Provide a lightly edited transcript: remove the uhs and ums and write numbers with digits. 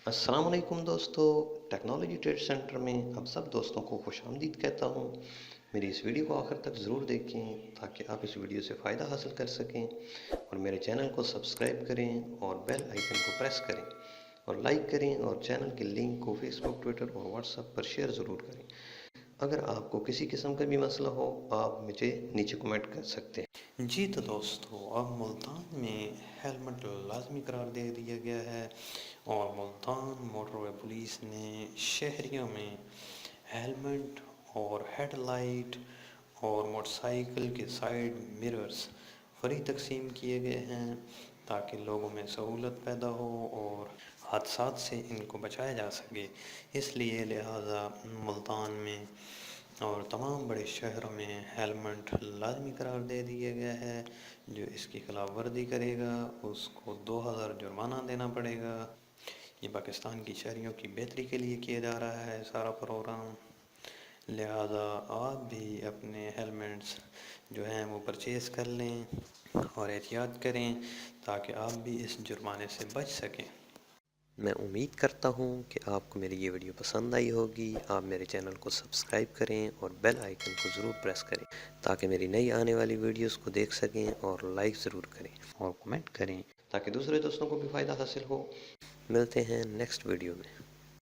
السلام علیکم دوستو، ٹیکنالوجی ٹریڈ سینٹر میں اب سب دوستوں کو خوش آمدید کہتا ہوں۔ میری اس ویڈیو کو آخر تک ضرور دیکھیں تاکہ آپ اس ویڈیو سے فائدہ حاصل کر سکیں، اور میرے چینل کو سبسکرائب کریں اور بیل آئیکن کو پریس کریں اور لائک کریں، اور چینل کے لنک کو فیس بک، ٹویٹر اور واٹس ایپ پر شیئر ضرور کریں۔ اگر آپ کو کسی قسم کا بھی مسئلہ ہو، آپ مجھے نیچے کمنٹ کر سکتے ہیں۔ جی تو دوستو، اب ملتان میں ہیلمٹ لازمی قرار دے دیا گیا ہے، اور ملتان موٹر وے پولیس نے شہریوں میں ہیلمٹ اور ہیڈ لائٹ اور موٹر سائیکل کے سائیڈ مررز فری تقسیم کیے گئے ہیں تاکہ لوگوں میں سہولت پیدا ہو اور حادثات سے ان کو بچایا جا سکے۔ اس لیے لہٰذا ملتان میں اور تمام بڑے شہروں میں ہیلمٹ لازمی قرار دے دیا گیا ہے۔ جو اس کی خلاف ورزی کرے گا اس کو 2000 جرمانہ دینا پڑے گا۔ یہ پاکستان کی شہریوں کی بہتری کے لیے کیا جا رہا ہے سارا پروگرام، لہذا آپ بھی اپنے ہیلمٹس جو ہیں وہ پرچیز کر لیں اور احتیاط کریں تاکہ آپ بھی اس جرمانے سے بچ سکیں۔ میں امید کرتا ہوں کہ آپ کو میری یہ ویڈیو پسند آئی ہوگی۔ آپ میرے چینل کو سبسکرائب کریں اور بیل آئیکن کو ضرور پریس کریں تاکہ میری نئی آنے والی ویڈیوز کو دیکھ سکیں، اور لائک ضرور کریں اور کمنٹ کریں تاکہ دوسرے دوستوں کو بھی فائدہ حاصل ہو۔ ملتے ہیں نیکسٹ ویڈیو میں۔